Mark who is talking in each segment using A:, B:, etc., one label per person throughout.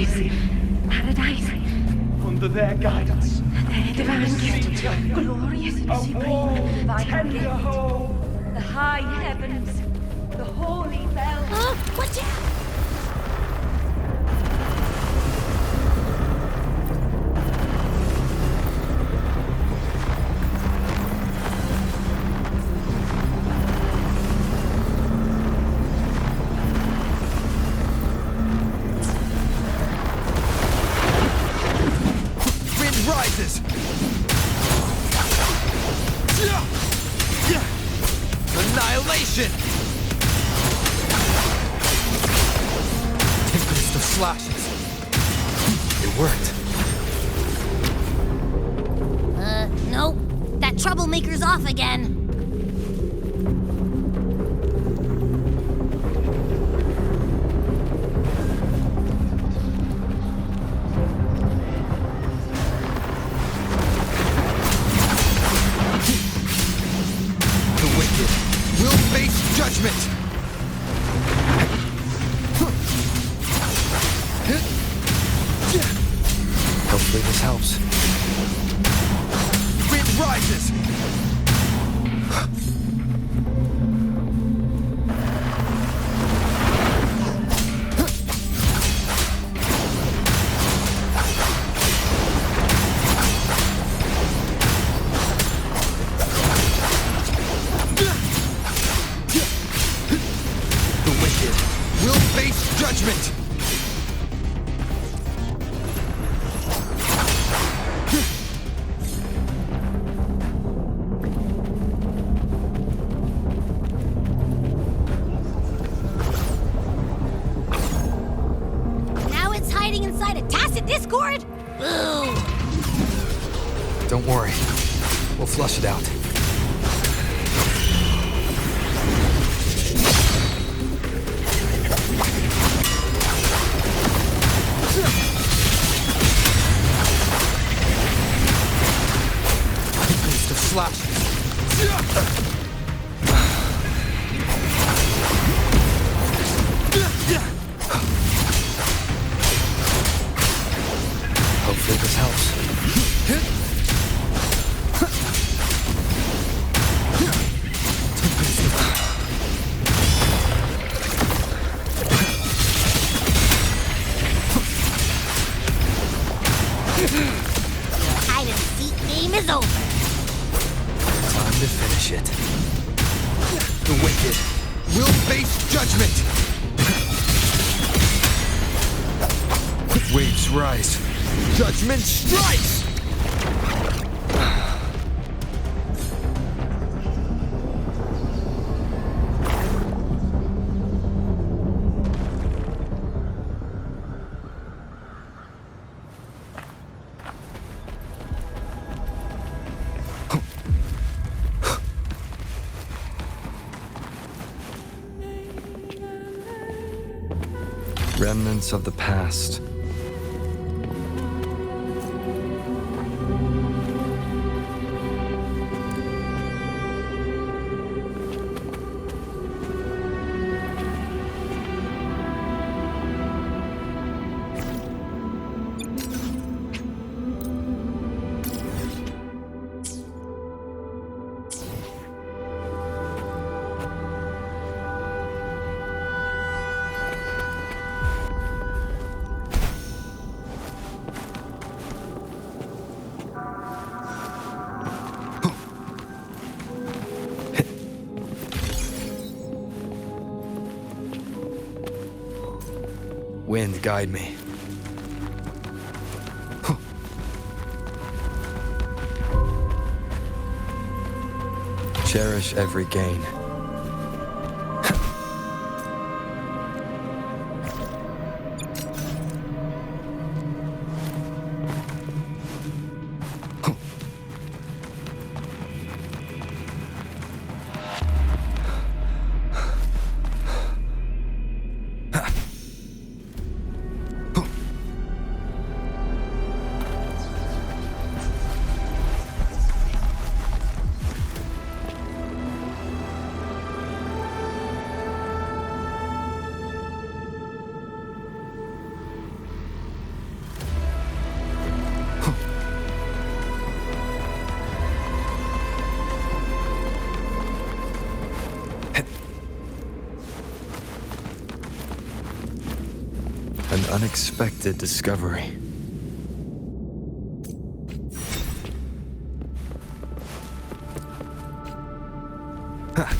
A: paradise. Paradise.
B: Under their guidance,
A: Their divine gift. Glorious and
B: a
A: supreme.
B: warm,
A: Divine
B: tender
A: gift.
B: home.
A: The high heavens. The holy bell.
C: Watch out!
D: Rises! Annihilation! Tempest of slashes. It worked.
C: Nope. That troublemaker's off again.
D: Judgment! Hopefully this helps. Wind rises! Judgment!
C: Now it's hiding inside a tacit discord? Ooh.
D: Don't worry. We'll flush it out. Hopefully this helps.
C: Hide and seek game is over.
D: Time to finish it. The wicked will face judgment! Waves rise. Judgment strikes! Remnants of the past. Wind, guide me. Cherish every gain. An unexpected discovery. Ha!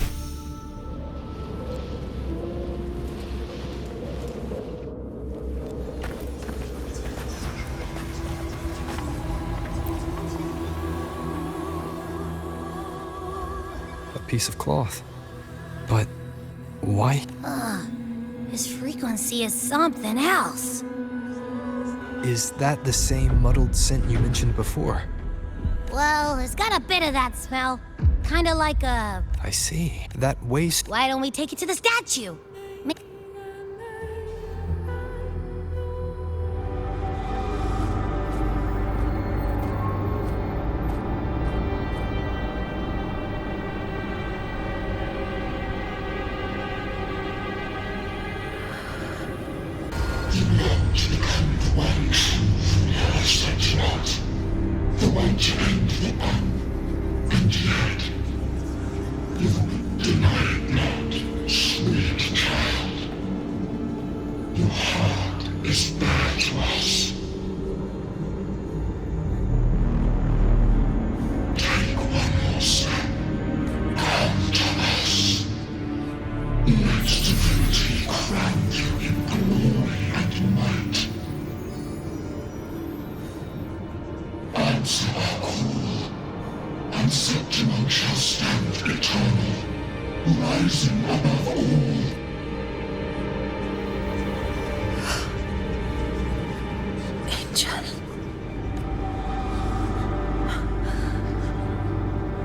D: A piece of cloth. But why?
C: His frequency is something else.
D: Is that the same muddled scent you mentioned before?
C: Well, it's got a bit of that smell. Kinda like a...
D: I see. That waste...
C: Why don't we take it to the statue?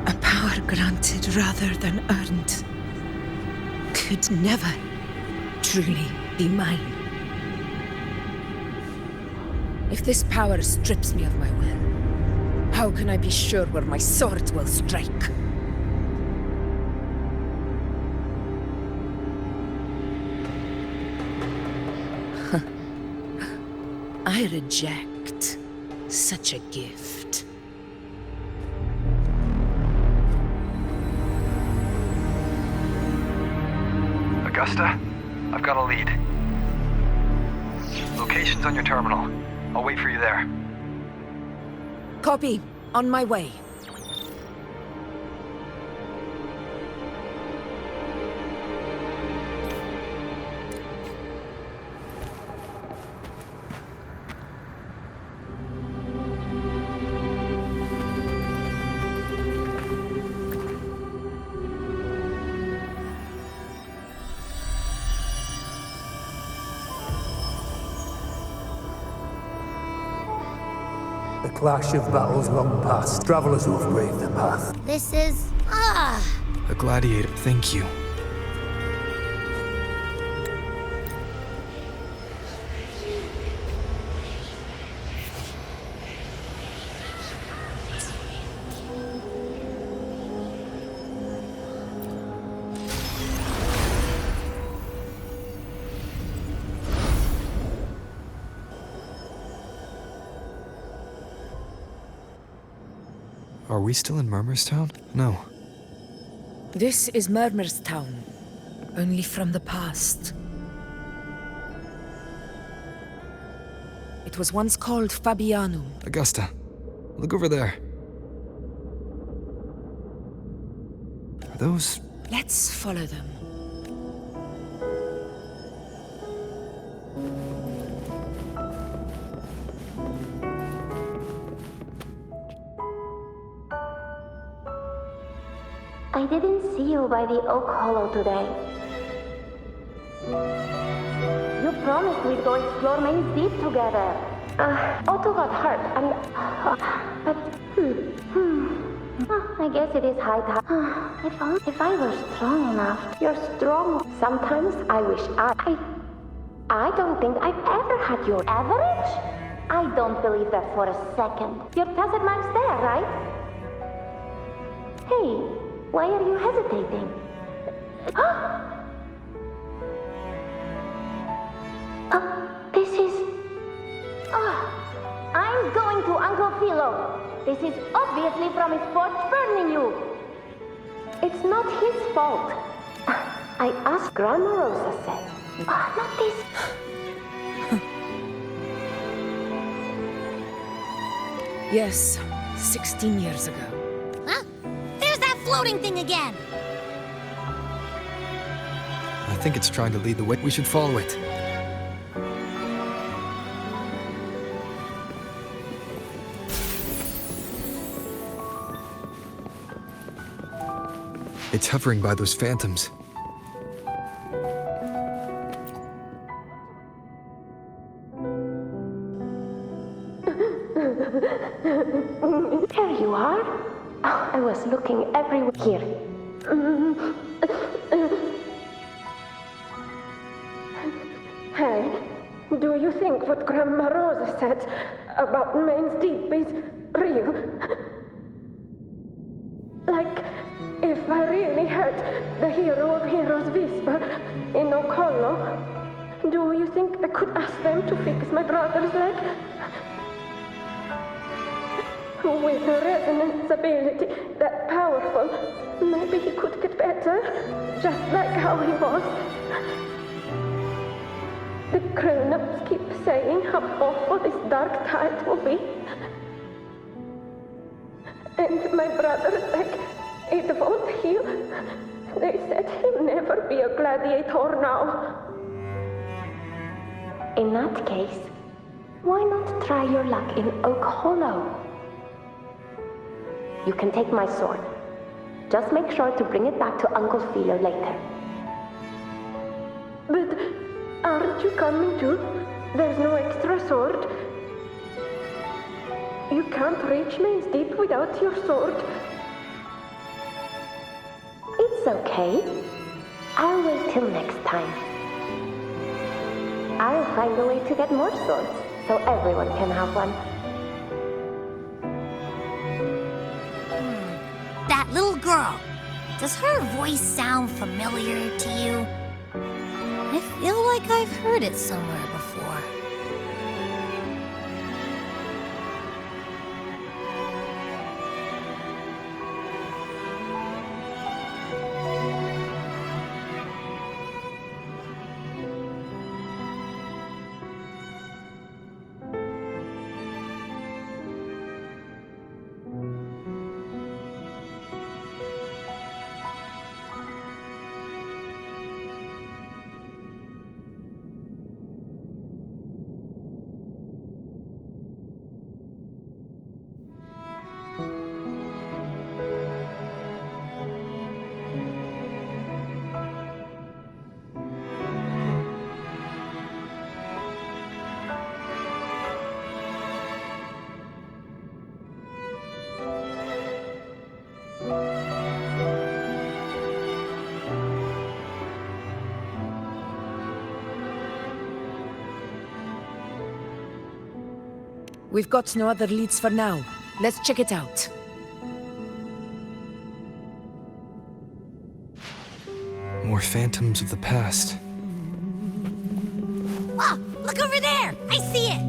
E: A power granted rather than earned could never truly be mine. If this power strips me of my will, how can I be sure where my sword will strike? I reject such a gift.
F: Augusta, I've got a lead. Location's on your terminal. I'll wait for you there.
E: Copy. On my way.
G: The clash of battles long past, travelers who have braved the path.
C: This is...
D: A gladiator. Thank you. Are we still in Murmurstown? No.
E: This is Murmurstown, only from the past. It was once called Fabianum.
D: Augusta, look over there. Are those...
E: Let's follow them.
H: I didn't see you by the Oak Hollow today. You promised we'd go explore Maze Deep together. Otto got hurt, and... I guess it is high time. If I were strong enough. You're strong. Sometimes I wish I don't think I've ever had your average. I don't believe that for a second. Your tacit mark's there, right? Hey. Why are you hesitating? This is... I'm going to Uncle Philo. This is obviously from his forge burning you. It's not his fault. I asked Grandma Rosa said. Not this.
E: Yes, 16 years ago.
C: Huh? There's that floating thing again!
D: I think it's trying to lead the way. We should follow it. It's hovering by those phantoms.
H: There you are. Oh, I was looking everywhere. Here. Hey, do you think what Grandma Rosa said about Main's Deep is real? Like, if I really had the hero of heroes whisper in Oak Hollow, do you think I could ask them to fix my brother's leg? With a resonance ability that powerful, maybe he could get better, just like how he was. The grown-ups keep saying how awful this dark tide will be. And my brother's leg, it won't heal. They said he'll never be a gladiator now. In that case, why not try your luck in Oak Hollow? You can take my sword. Just make sure to bring it back to Uncle Philo later. But aren't you coming too? There's no extra sword. You can't reach Main's Deep without your sword. It's okay. I'll wait till next time. I'll find a way to get more swords, so everyone can have one.
C: That little girl. Does her voice sound familiar to you? I feel like I've heard it somewhere before.
E: We've got no other leads for now. Let's check it out.
D: More phantoms of the past.
C: Oh, look over there! I see it!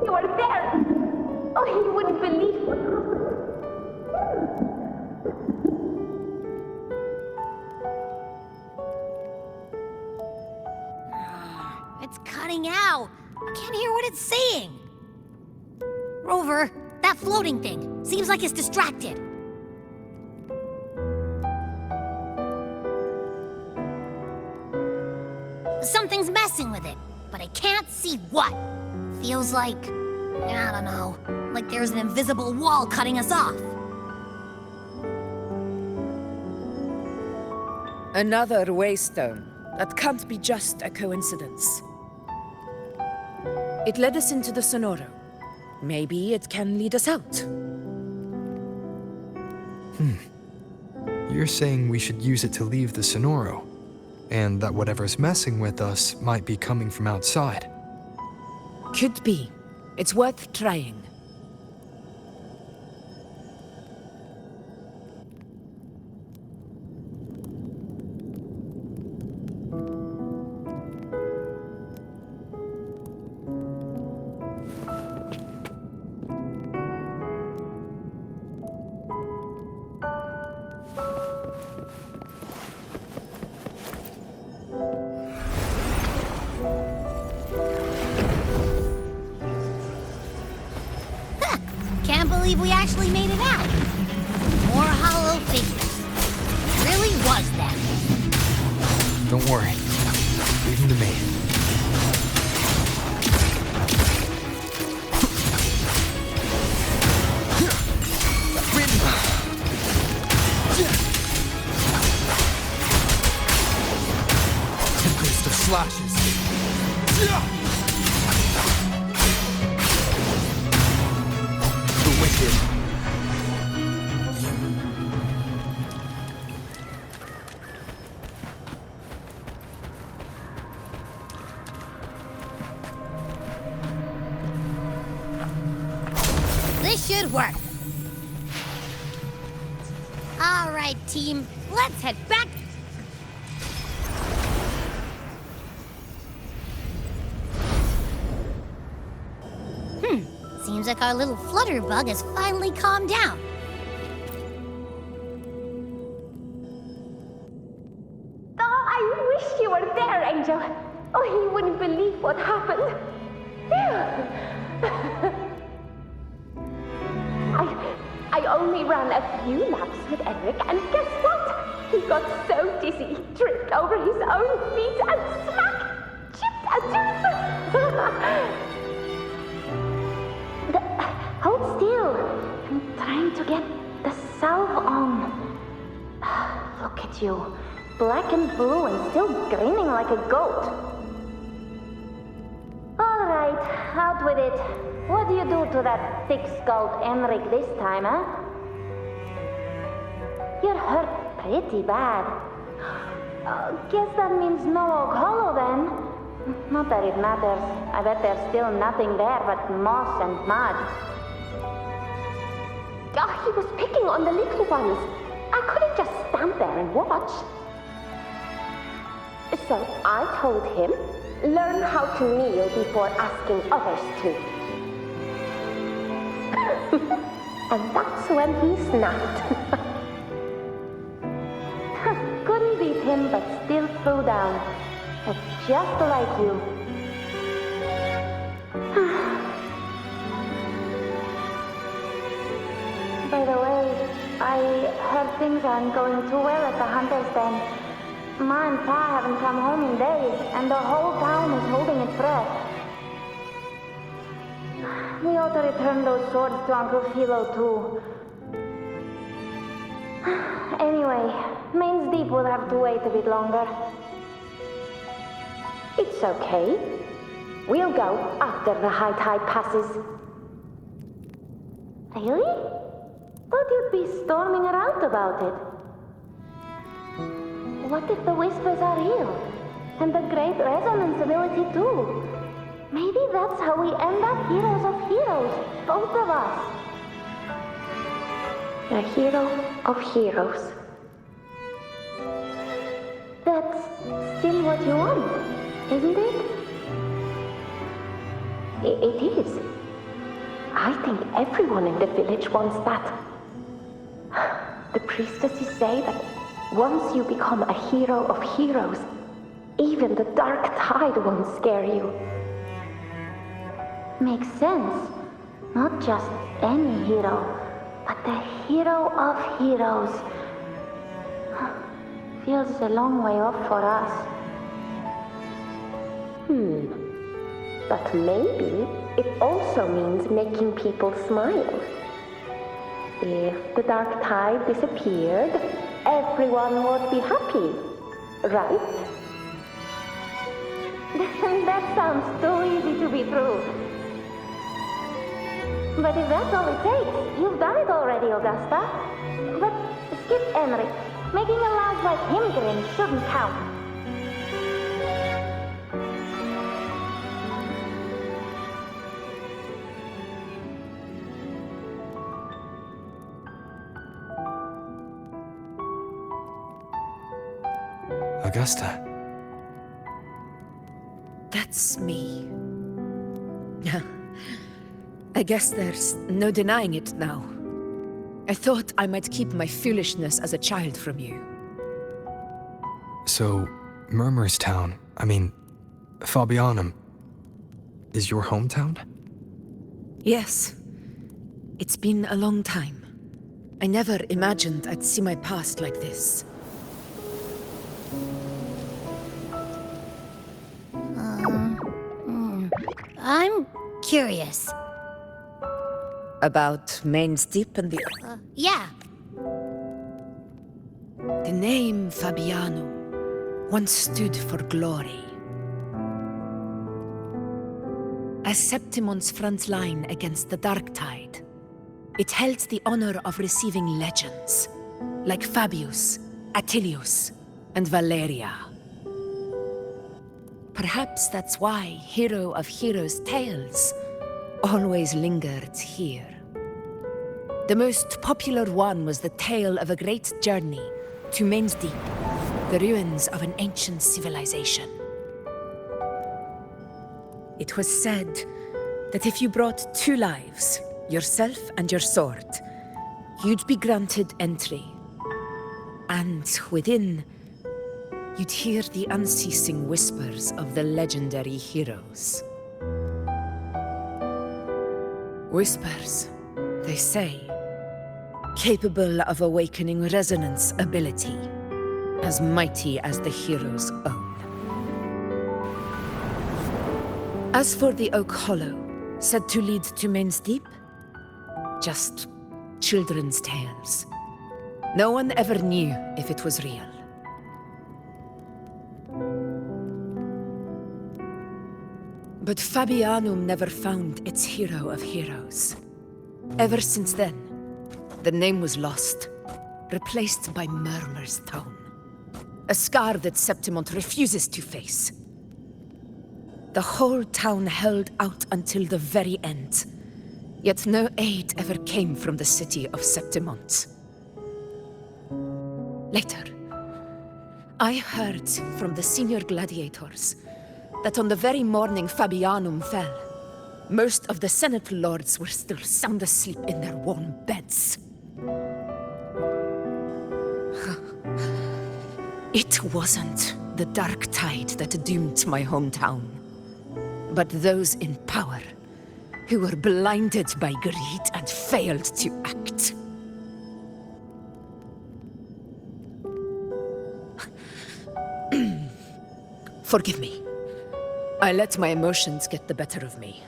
H: You are there! Oh, you wouldn't believe what
C: It's cutting out. I can't hear what it's saying. Rover, that floating thing. Seems like it's distracted. Something's messing with it, but I can't see what. Feels like, I don't know, like there's an invisible wall cutting us off.
E: Another waystone. That can't be just a coincidence. It led us into the Sonoro. Maybe it can lead us out.
D: You're saying we should use it to leave the Sonoro, and that whatever's messing with us might be coming from outside.
E: Could be. It's worth trying.
C: believe we actually made it out. More hollow figures. It really was them.
D: Don't worry. Leave them to me. Tempest of slashes. The wicked.
C: This should work. All right, team. Let's head back. Seems like our little flutterbug has finally calmed down.
H: Oh, I wish you were there, Angel. Oh, you wouldn't believe what happened. I only ran a few laps with Eric, and guess what? He got so dizzy, he tripped over his own feet and smack! Chipped a tooth! Hold still. I'm trying to get the salve on. Look at you. Black and blue and still grinning like a goat. All right, out with it. What do you do to that thick-skulled Emmerich this time, huh? You're hurt pretty bad. Guess that means no Oak Hollow then. Not that it matters. I bet there's still nothing there but moss and mud. Oh, he was picking on the little ones. I couldn't just stand there and watch. So I told him, learn how to kneel before asking others to. And that's when he snapped. Couldn't beat him, but still threw down. Just like you. By the way, I heard things aren't going too well at the Hunter's Den. Ma and Pa haven't come home in days, and the whole town is holding its breath. We ought to return those swords to Uncle Philo, too. Anyway, Main's Deep will have to wait a bit longer. It's okay. We'll go after the high tide passes. Really? Thought you'd be storming around about it. What if the whispers are real? And the great resonance ability too? Maybe that's how we end up heroes of heroes, both of us. A hero of heroes. That's still what you want, isn't it? It is. I think everyone in the village wants that. The priestesses say that once you become a hero of heroes, even the dark tide won't scare you. Makes sense. Not just any hero, but the hero of heroes. Feels a long way off for us. But maybe it also means making people smile. If the dark tide disappeared, everyone would be happy, right? That sounds too easy to be true. But if that's all it takes, you've done it already, Augusta. But skip Emmerich. Making a lad like him grin shouldn't count.
D: Augusta.
E: That's me. I guess there's no denying it now. I thought I might keep my foolishness as a child from you.
D: So, Murmurstown, Fabianum, is your hometown?
E: Yes. It's been a long time. I never imagined I'd see my past like this.
C: I'm curious.
E: About Main's Deep and the...
C: Yeah.
E: The name Fabiano once stood for glory. As Septimon's front line against the Dark Tide, it held the honor of receiving legends, like Fabius, Attilius, and Valeria. Perhaps that's why Hero of Heroes' tales always lingered here. The most popular one was the tale of a great journey to Main's Deep, the ruins of an ancient civilization. It was said that if you brought 2 lives, yourself and your sword, you'd be granted entry. And within, you'd hear the unceasing whispers of the legendary heroes. Whispers, they say, capable of awakening resonance ability, as mighty as the hero's own. As for the Oak Hollow, said to lead to Main's Deep, just children's tales. No one ever knew if it was real. But Fabianum never found its hero of heroes. Ever since then, the name was lost, replaced by Murmur's tone. A scar that Septimont refuses to face. The whole town held out until the very end, yet no aid ever came from the city of Septimont. Later, I heard from the senior gladiators that on the very morning Fabianum fell, most of the Senate lords were still sound asleep in their warm beds. It wasn't the Dark Tide that doomed my hometown, but those in power who were blinded by greed and failed to act. Forgive me. I let my emotions get the better of me.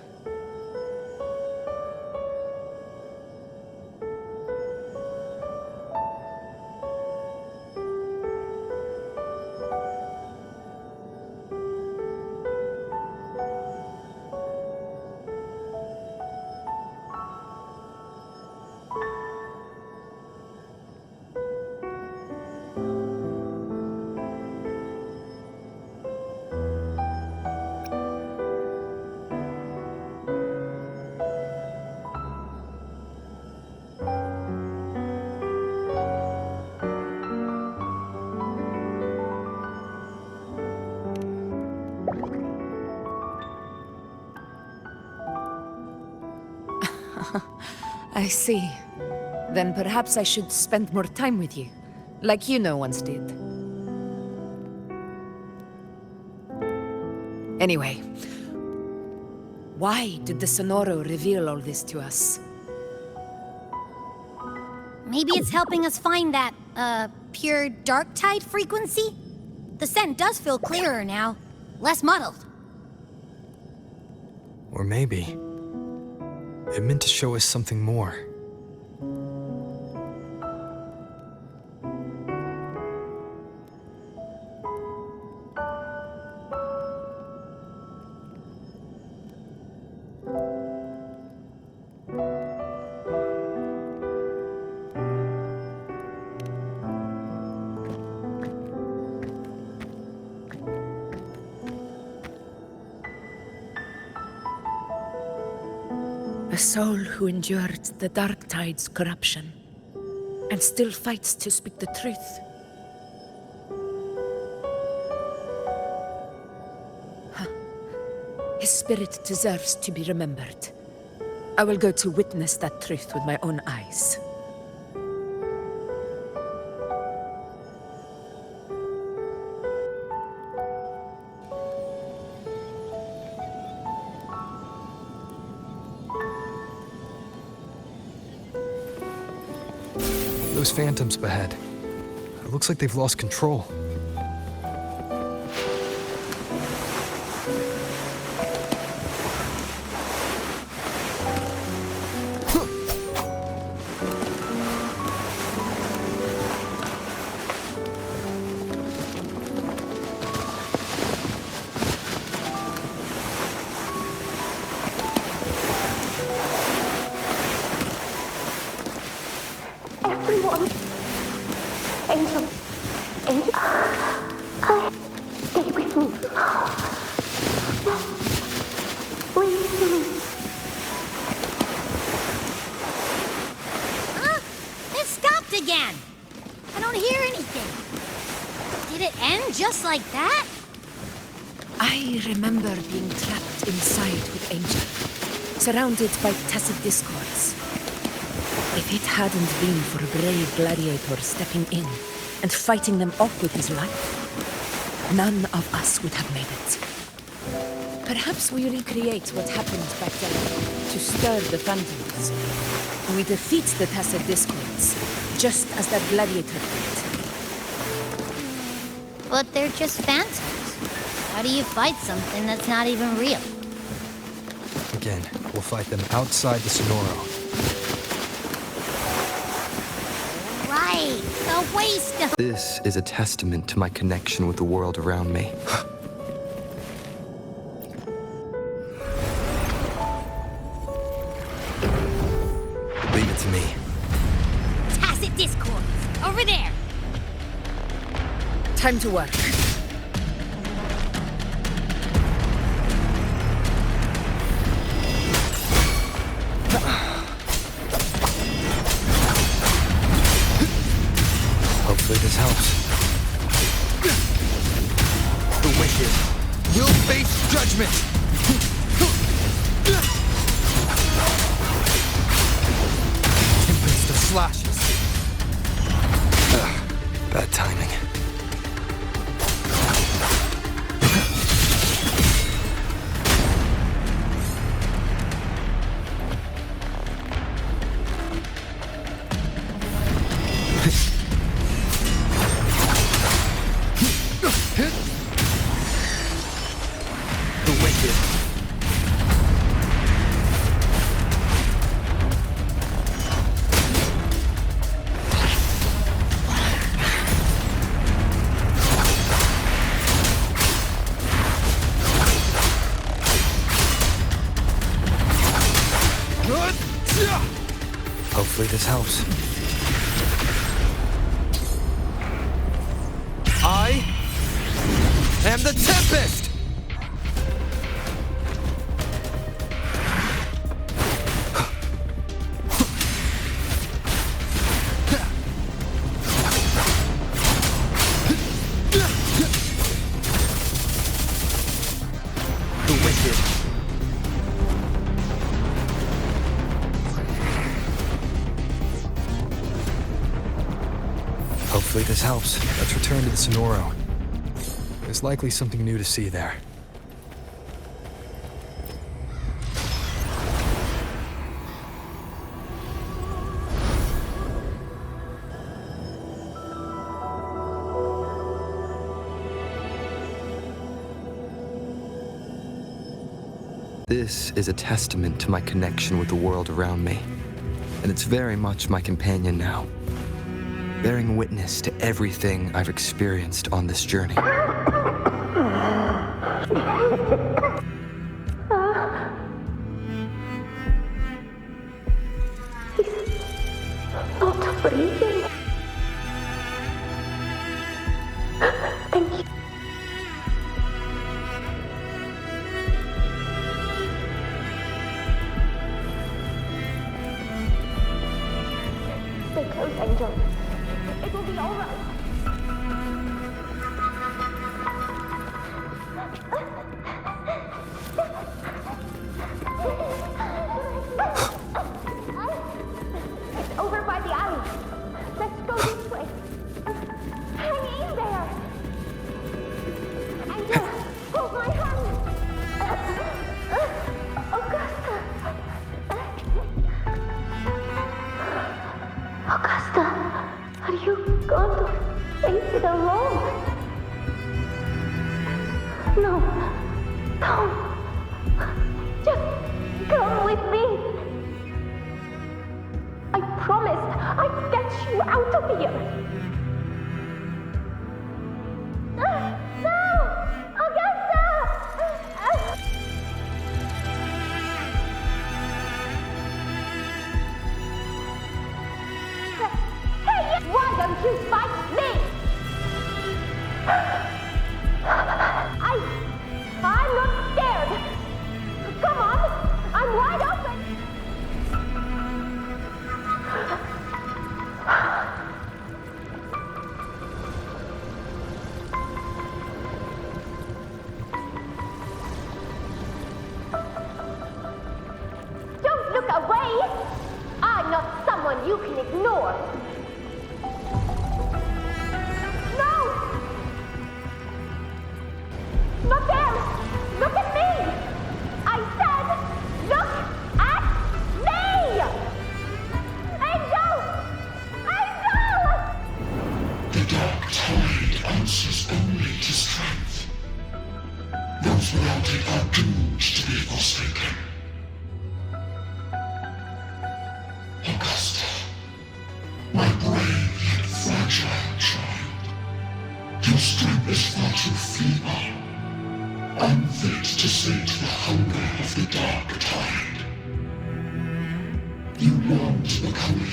E: I see. Then perhaps I should spend more time with you, like you once did. Anyway, why did the Sonoro reveal all this to us?
C: Maybe it's helping us find that, pure dark tide frequency? The scent does feel clearer now, less muddled.
D: Or maybe it meant to show us something more.
E: A soul who endured the Dark Tide's corruption, and still fights to speak the truth. His spirit deserves to be remembered. I will go to witness that truth with my own eyes.
D: Those phantoms ahead. It looks like they've lost control.
H: Everyone. Angel. Angel. Stay with me. Please.
C: It stopped again. I don't hear anything. Did it end just like that?
E: I remember being trapped inside with Angel, surrounded by tacit discords. If it hadn't been for a brave gladiator stepping in and fighting them off with his life, none of us would have made it. Perhaps we recreate what happened back then to stir the phantoms. We defeat the tacit discords, just as that gladiator did.
C: But they're just phantoms. How do you fight something that's not even real?
D: Again, we'll fight them outside the Sonoro.
C: Right, the waste of...
I: This is a testament to my connection with the world around me.
D: Leave it to me.
C: Tacit discords. Over there.
E: Time to work.
D: Hopefully this helps. The wicked will face judgment! Tempest of slashes. Bad timing. The wicked. Hopefully this helps. I am the Tempest! The wicked. Hopefully this helps. Let's return to the Sonoro. There's likely something new to see there.
I: This is a testament to my connection with the world around me, and it's very much my companion now, bearing witness to everything I've experienced on this journey.
H: Not breathing. Thank you. Stay close, Angel. It will be all right. It's over by the alley. Let's go this way. Hang in there. Angel, hold my hand. Augusta. Augusta. Are you going to face it alone? No. Don't. Just come with me. I promised I'd get you out of here. No! Augusta! Hey, why don't you fight me? I'm not scared. Come on, I'm wide open. Don't look away. I'm not someone you can ignore. No! Not there! Look at me! I said, look at me! Angel! Angel!
J: The dark tide answers only to strength. Those without it are doomed to be forsaken. Augusta, my brave yet fragile child, your strength is far too feeble, unfit to sate the hunger of the dark tide. You long to become me.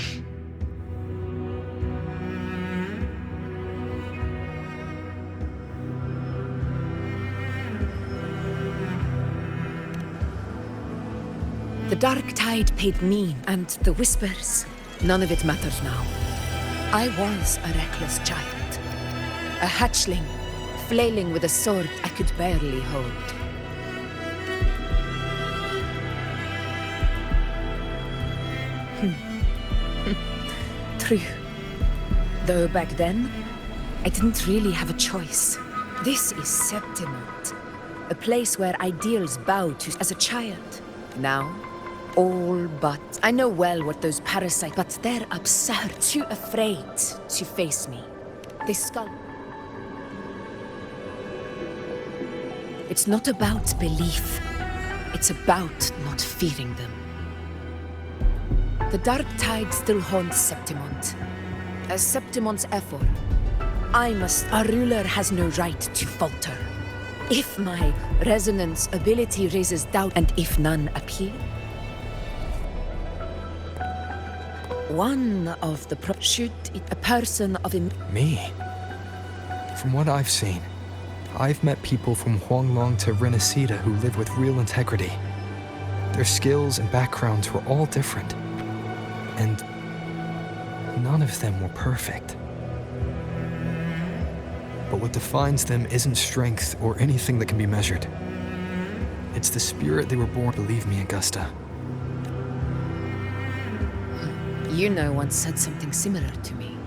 E: The dark tide paid me, and the whispers. None of it matters now. I was a reckless child. A hatchling, flailing with a sword I could barely hold. True. Though back then, I didn't really have a choice. This is Septimont, a place where ideals bowed to as a child. Now, all but. I know well what those parasites, but they're absurd, too afraid to face me. They skulk. It's not about belief. It's about not fearing them. The dark tide still haunts Septimont. As Septimont's effort, a ruler has no right to falter. If my resonance ability raises doubt, and if none appear, one of the should a person of
D: Me? From what I've seen, I've met people from Huanglong to Renacida who live with real integrity. Their skills and backgrounds were all different. And none of them were perfect. But what defines them isn't strength or anything that can be measured. It's the spirit they were born. Believe me, Augusta.
E: You know once said something similar to me.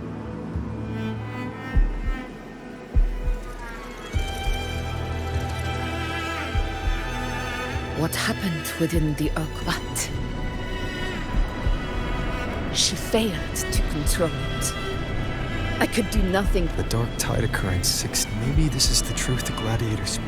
E: What happened within the oak? What? She failed to control it. I could do nothing.
D: The dark tide occurrence 6. Maybe this is the truth the gladiators.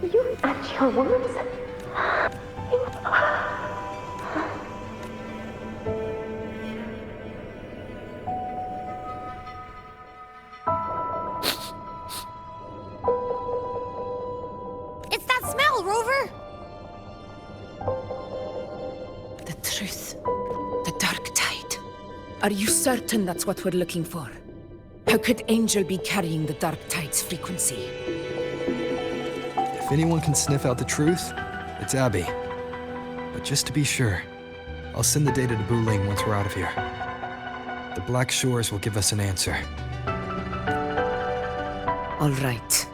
H: You at your words?
C: It's that smell, Rover!
E: The truth. The dark tide. Are you certain that's what we're looking for? How could Angel be carrying the dark tide's frequency?
D: If anyone can sniff out the truth, it's Abby. But just to be sure, I'll send the data to Buling once we're out of here. The Black Shores will give us an answer.
E: All right.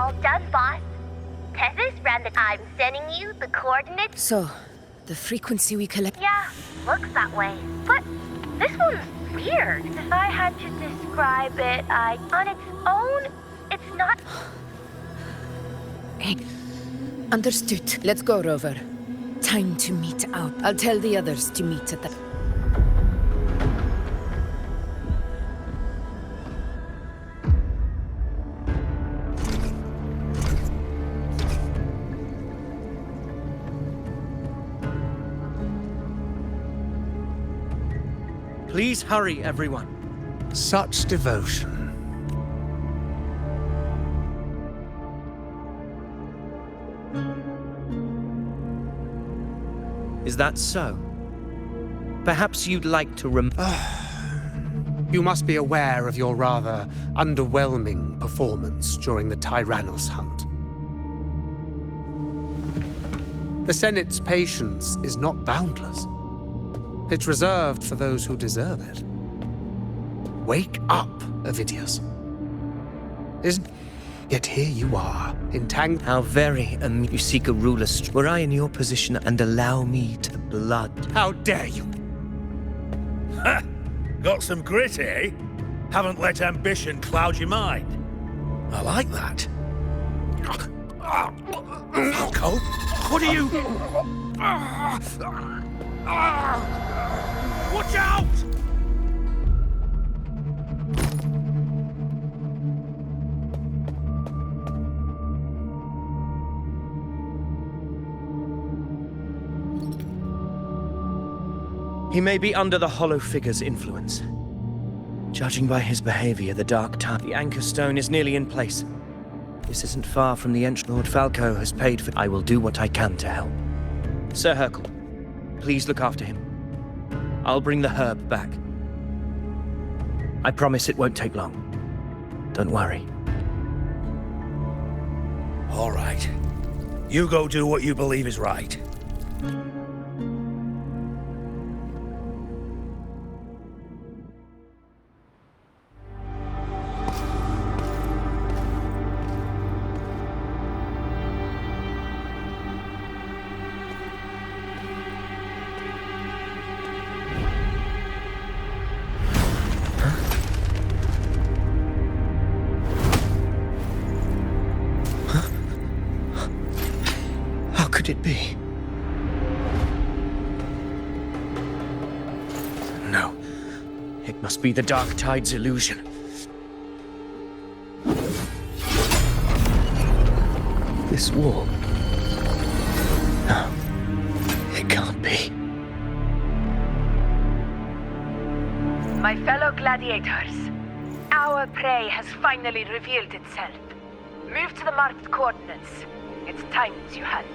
H: All done, boss. Tethys ran the... I'm sending you the coordinates.
E: So, the frequency we collect...
H: Yeah, looks that way. But this one's weird. If I had to describe it, on its own, it's not...
E: Hey, understood. Let's go, Rover. Time to meet out. I'll tell the others to meet at the...
K: Please hurry, everyone.
G: Such devotion.
K: Is that so? Perhaps you'd like to
G: You must be aware of your rather underwhelming performance during the Tyrannos hunt. The Senate's patience is not boundless. It's reserved for those who deserve it. Wake up, Ovidius. Yet here you are, entangled...
K: How very you seek a ruler. Were I in your position and allow me to blood?
G: How dare you?
L: Ha! Got some grit, eh? Haven't let ambition cloud your mind. I like that. Falco, what are you... Watch out!
K: He may be under the Hollow Figure's influence. Judging by his behavior, the Dark Tide, the Anchor Stone is nearly in place. This isn't far from the entrance. Lord Falco has paid for... I will do what I can to help. Sir Hercule, please look after him. I'll bring the herb back. I promise it won't take long. Don't worry.
L: All right. You go do what you believe is right.
K: It be? No. It must be the Dark Tide's illusion. This wall. No. It can't be.
M: My fellow gladiators, our prey has finally revealed itself. Move to the marked coordinates. It's time to hunt.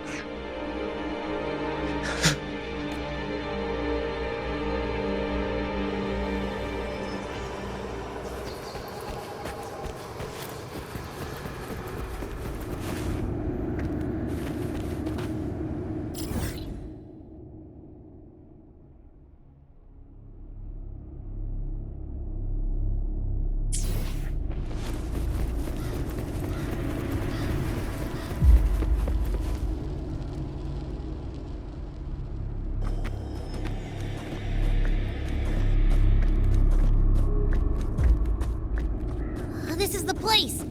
C: This is the place!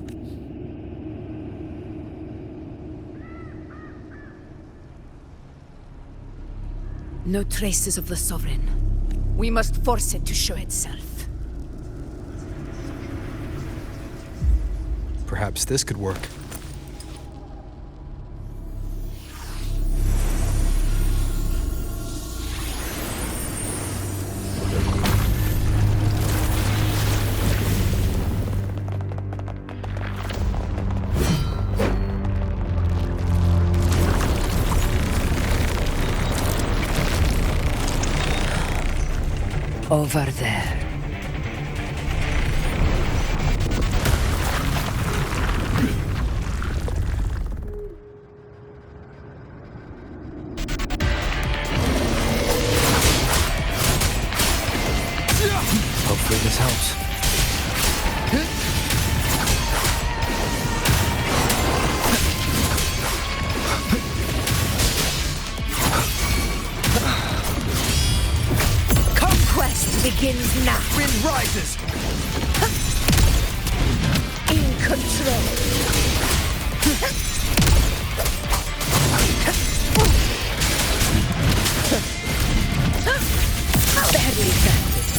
E: No traces of the Sovereign. We must force it to show itself.
D: Perhaps this could work.
E: Over there.
I: Hopefully this helps.
K: rises!
E: In control. Barely got it.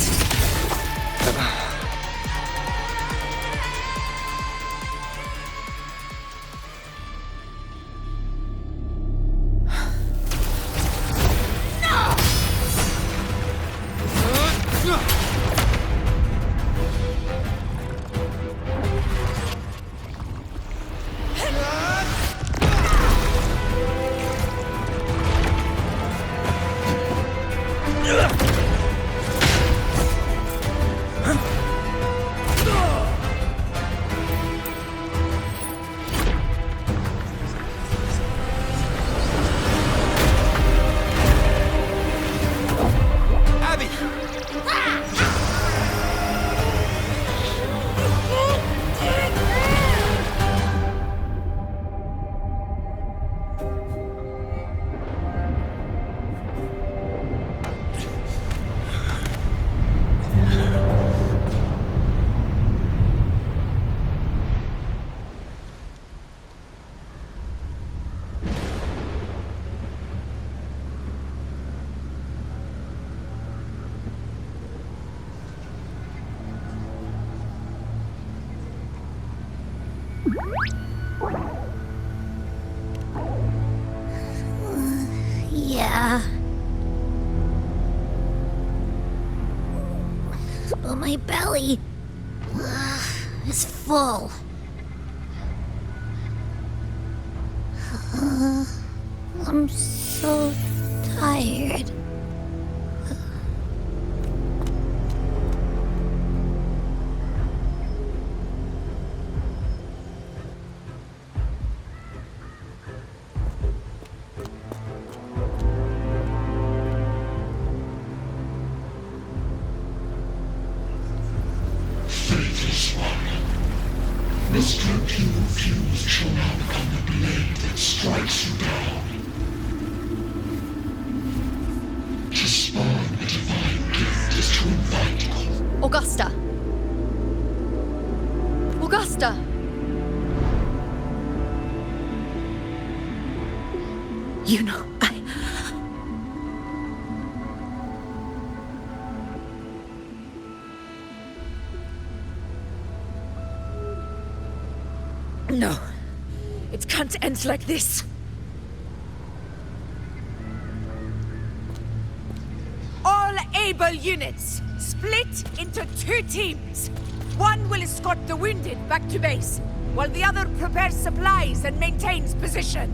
C: Yeah. But my belly is full. I'm so tired.
J: Faithless one. The strength you refused shall now become the blade that strikes you down. To spawn a divine gift is to invite
N: Augusta! Augusta!
E: You know, No. It can't end like this.
M: All able units, split into 2 teams. One will escort the wounded back to base, while the other prepares supplies and maintains position.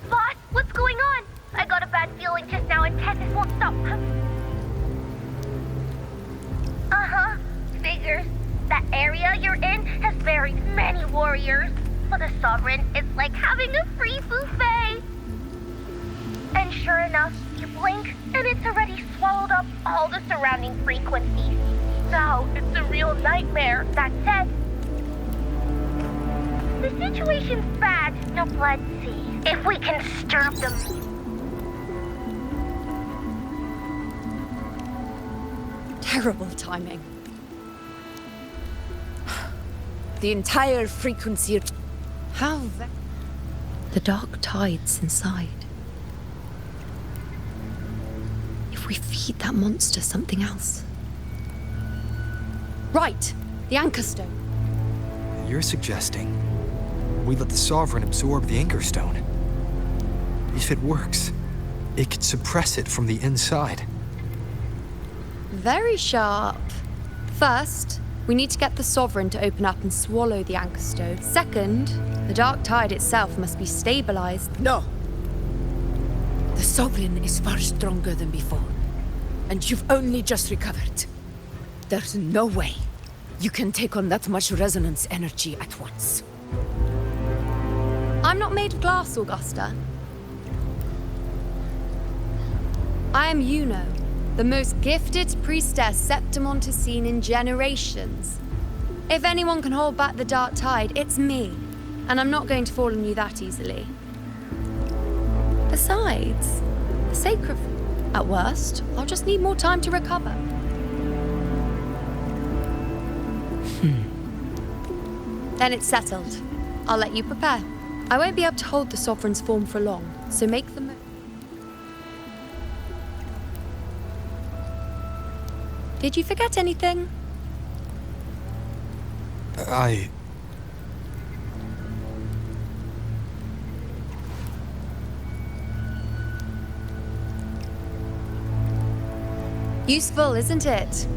H: Boss, what's going on? I got a bad feeling just now and Texas won't stop. Uh-huh. Figures. That area you're in has very many warriors. For the Sovereign, it's like having a free buffet. And sure enough, you blink, and it's already swallowed up all the surrounding frequencies. So, it's a real nightmare. That said, the situation's bad. Now, let's see if we can stir up the...
N: Terrible timing.
E: The entire frequency...
N: How the dark tide's inside. If we feed that monster something else. Right! The Anchor Stone.
D: You're suggesting we let the Sovereign absorb the Anchor Stone. If it works, it could suppress it from the inside.
N: Very sharp. First, we need to get the Sovereign to open up and swallow the Anchor Stone. Second, the dark tide itself must be stabilized.
E: No! The Sovereign is far stronger than before. And you've only just recovered. There's no way you can take on that much resonance energy at once.
N: I'm not made of glass, Augusta. I am Juno, the most gifted priestess Septimon has seen in generations. If anyone can hold back the dark tide, it's me. And I'm not going to fall on you that easily. Besides, the sacred... At worst, I'll just need more time to recover. Then it's settled. I'll let you prepare. I won't be able to hold the Sovereign's form for long, so make the most. Did you forget anything? Useful, isn't it?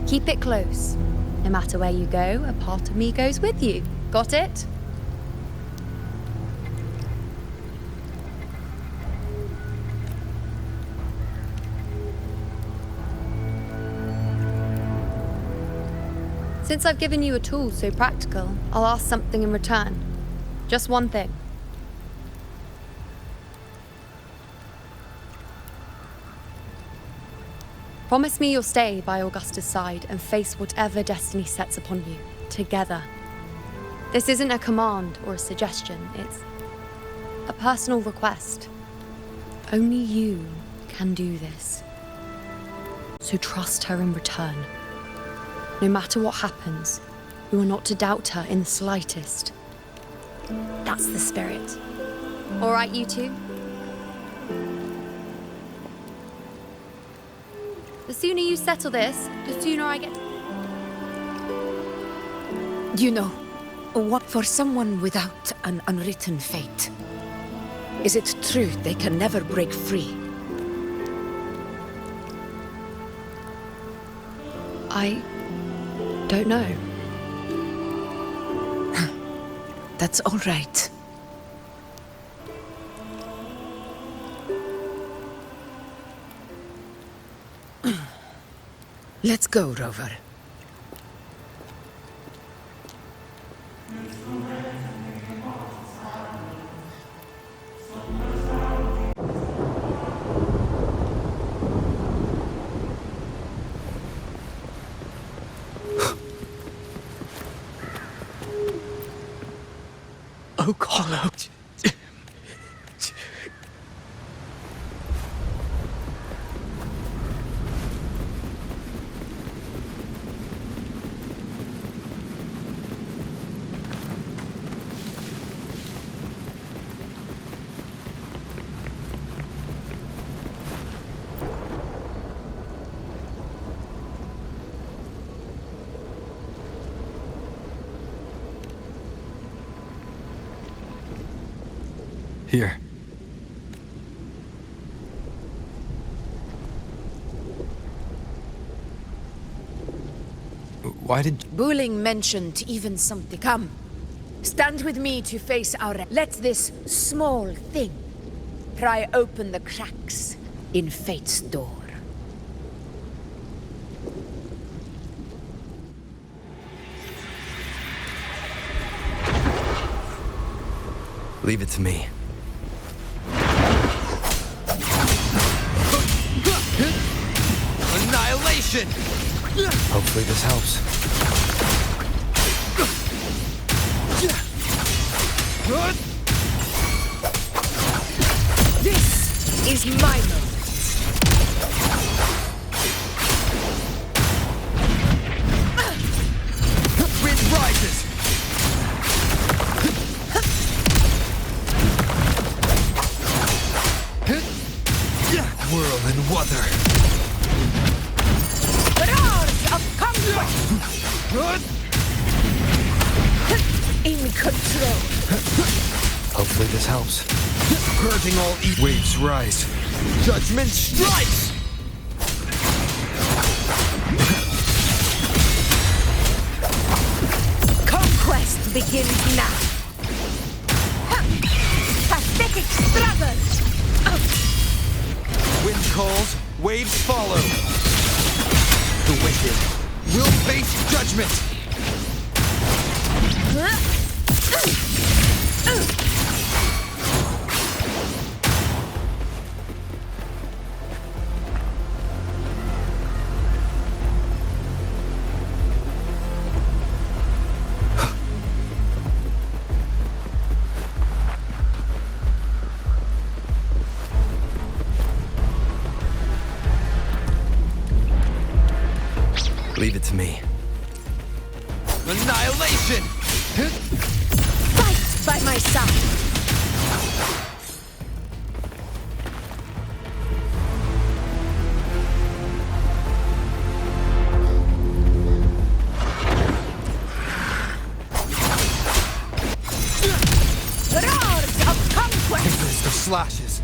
N: Keep it close. No matter where you go, a part of me goes with you. Got it? Since I've given you a tool so practical, I'll ask something in return. Just one thing. Promise me you'll stay by Augusta's side and face whatever destiny sets upon you, together. This isn't a command or a suggestion, it's a personal request. Only you can do this. So trust her in return. No matter what happens, you are not to doubt her in the slightest. That's the spirit. All right, you two? The sooner you settle this, the sooner I get...
E: You know, what for someone without an unwritten fate? Is it true they can never break free?
N: I don't know.
E: That's all right. Let's go, Rover.
D: Oh, call out. Here. Why did...
E: Buling mentioned even something. Come. Stand with me to face our... Let this small thing pry open the cracks in fate's door.
I: Leave it to me. Annihilation! Hopefully this helps.
E: This is my moment.
I: Wind rises! Whirl and wuthering.
E: Roars of combat! In control.
I: Hopefully this helps. Purging all evil. Waves rise. Judgment strikes!
E: Conquest begins now. Pathetic struggle!
I: Wind calls, waves follow. The wicked will face judgment. Leave it to me. Annihilation!
E: Fight by my side!
M: Roars of conquest!
I: The slashes.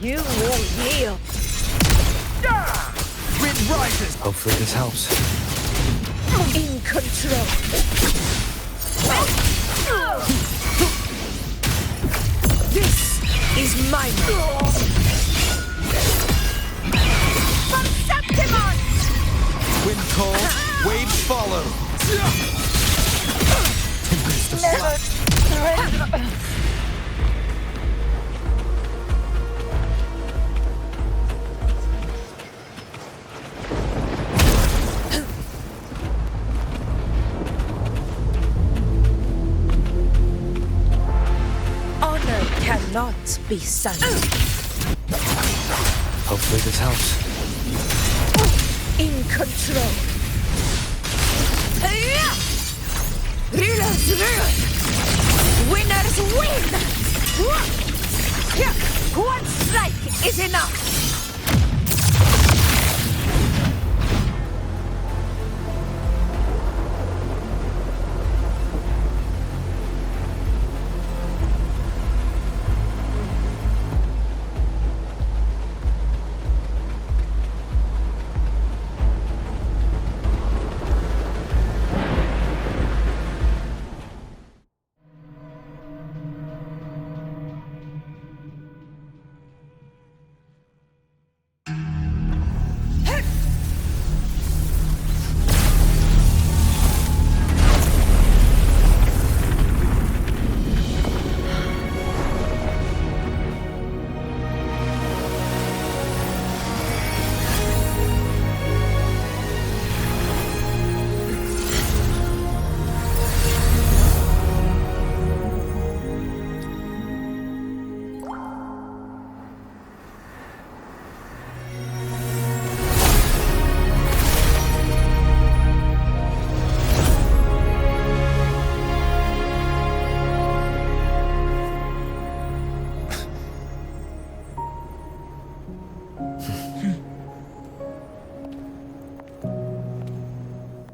M: You will yield.
I: Wind rises! Hopefully this helps.
M: In control. This is my moment. Perceptimon!
I: Wind cold, waves follow. Tempest of slash.
M: Honor cannot be sunk.
I: Hopefully this helps.
M: In control. Rulers rule. Winners win. One strike is enough.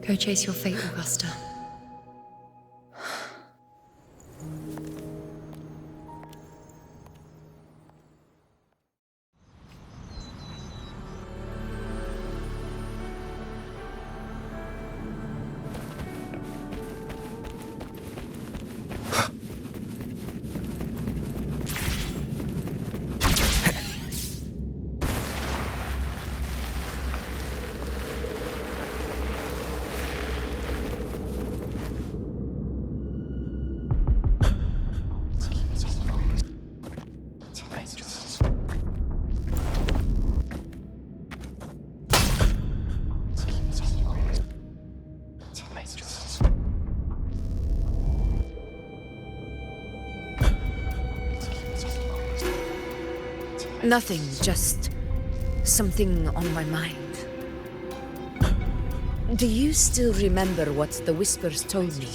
N: Go chase your fate, Augusta.
E: Nothing, just something on my mind. Do you still remember what the Whispers told me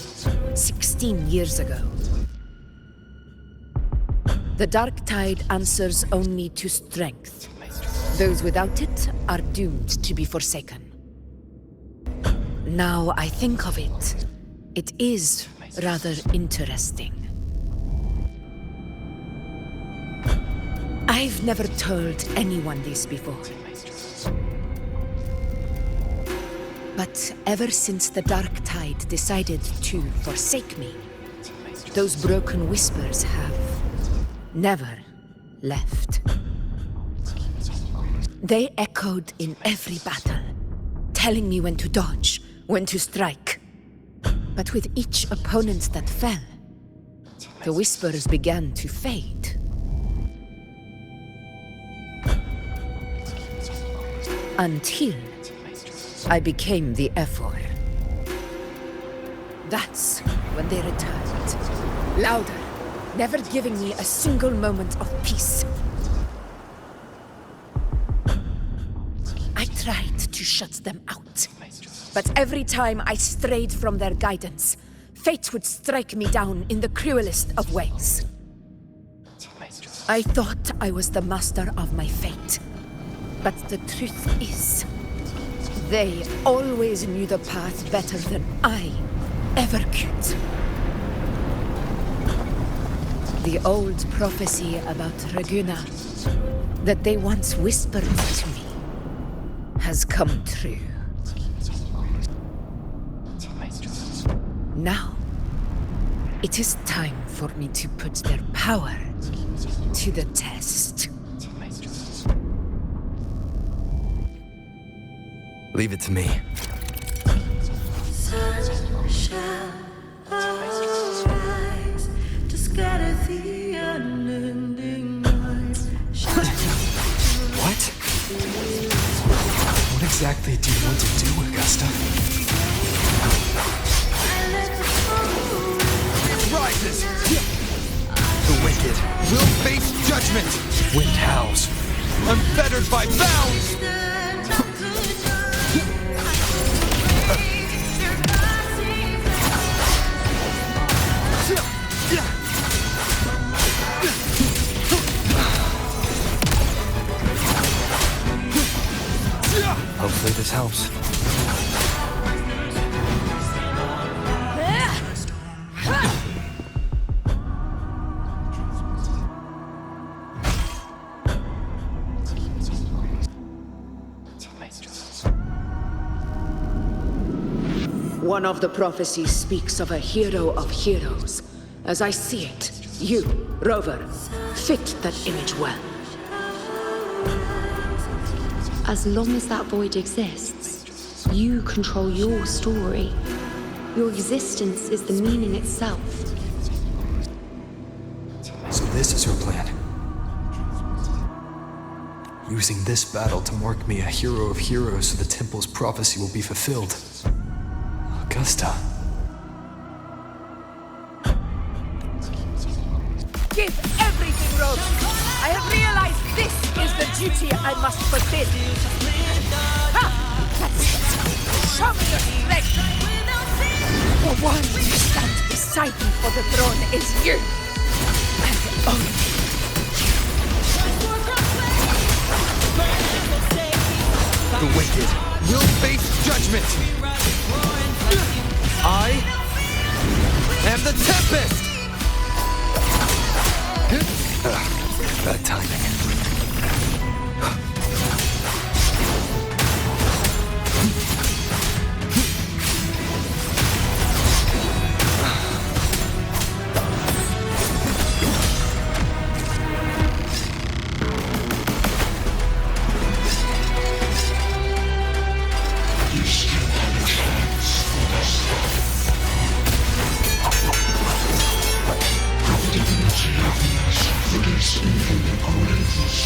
E: 16 years ago? The dark tide answers only to strength. Those without it are doomed to be forsaken. Now I think of it, it is rather interesting. I've never told anyone this before. But ever since the dark tide decided to forsake me, those broken whispers have never left. They echoed in every battle, telling me when to dodge, when to strike. But with each opponent that fell, the whispers began to fade. Until I became the Ephor. That's when they returned. Louder, never giving me a single moment of peace. tried to shut them out. But every time I strayed from their guidance, fate would strike me down in the cruelest of ways. I thought I was the master of my fate. But the truth is, they always knew the path better than I ever could. The old prophecy about Raguna that they once whispered to me has come true. Now, it is time for me to put their power to the test.
I: Leave it to me.
A: Sun shall arise to scatter the unending night.
D: What? What exactly do you want to do, Augusta?
I: It rises! The wicked will face judgment!
D: Wind howls.
I: Unfettered by bounds!
D: Hopefully this helps.
E: One of the prophecies speaks of a hero of heroes. As I see it, you, Rover, fit that image well.
N: As long as that void exists, you control your story. Your existence is the meaning itself.
D: So this is your plan. Using this battle to mark me a hero of heroes so the temple's prophecy will be fulfilled. Augusta.
M: Give everything, Rogue. I have realized this is the duty I must fulfill. Ha! That's it. Show me your strength. The one who stands beside me for the throne is you. And only.
I: The wicked will face judgment! I am the Tempest!
D: Bad timing.
J: This infinite grace,